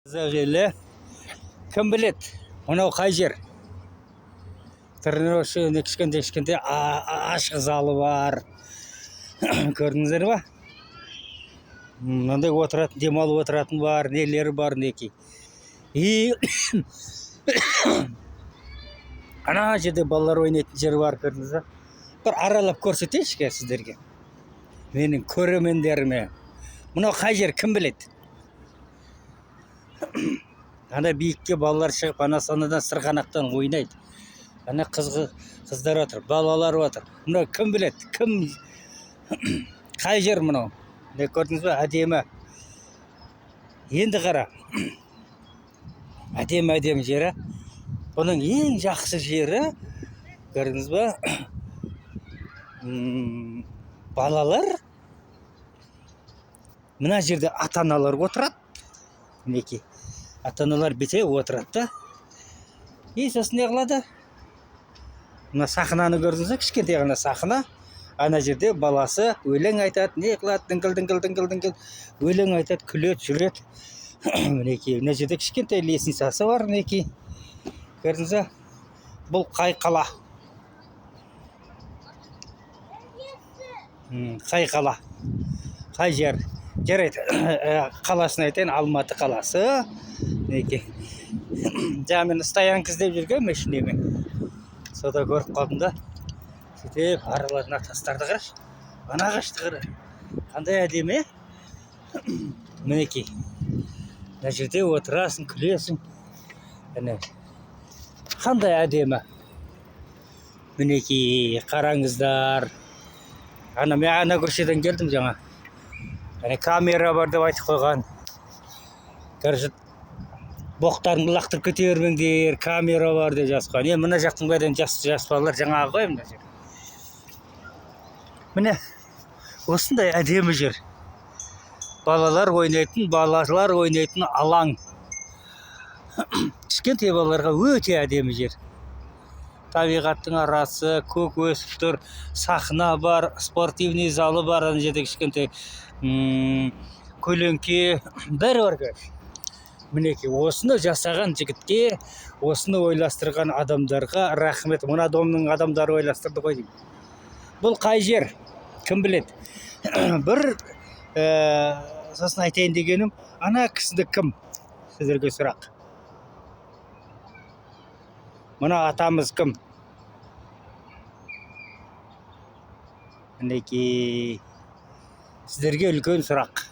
Зағилі, кім білет? Мынау қай жер? Тренировщик кішкентай ашық залы бар. Көрдіңіздер ба? Мынандай отыратын, демалып отыратын бар, нелері бар неки. И ана жерде балалар ойнайтын жер бар, көрдіңіз ба? Бір аралап көрсетейінші сіздерге. Менің көрермендеріме. Мынау қай жер, кім білет? Ана биікке балалар шығып, ана санадан сырғанақтан ойнайды. Ана қыздар отыр, балалар отыр. Мынау кім білет? Кім? Қай жер мынау? Не көрдіңіз бе? Әдемі. Енді қара. Әдемі жері. Бұның ең жақсы жері, көрдіңіз бе? Балалар мына жерде ата-аналар отырады. Мінекей. Ата-аналар бете отырады да. И сосын не қылады? Мына сахнаны көрдіңіз бе? Кішкентай ғана сахна. Ана жерде баласы өлең айтады, не қылады? Діңкіл. Өлең айтады, күледі, жүреді. Мінекей. Мына жерде кішкентай лестницасы бар, мінекей. Көрдіңіз бе? Бұл қай қала? Қай қала? Қай жер? Жарайды, қаласын айтайын, Алматы қаласы. Неке. Мен стоянка іздеп жүрген машинемен. Сода көріп қалдым да. Сөйтіп араларына тастарды қараш. Ана ағашты қара. Қандай әдемі? Мінекей. Мына жерде отырасың, күлесің. Қандай әдемі? Мінекей, қараңыздар. Мен ана көшеден келдім жаңа. Камера бар деп айтып қойған. Көрші боқтарыңды лақтырып кете бермеңдер, камера бар деп жазған. Мына жақтың бәрін жас балалар жаңағы ғой мына жер. Міне осындай әдемі жер. Балалар ойнайтын алаң. Кішкентай балаларға өте әдемі жер. Табиғаттың арасы, көк өсіп тұр, сахна бар, спортивный залы бар, ана жерде кішкентай көлеңке, бәрі бар көр. Мінекей, осыны жасаған жігітке, осыны ойластырған адамдарға рахмет. Мына домның адамдары ойластырды ғой деймін. Бұл қай жер? Кім білет? Бір сосын айтайын дегенім, ана кісіді кім? Сіздерге сұрақ. Мына атамыз кім? Мінекей, сіздерге үлкен сұрақ.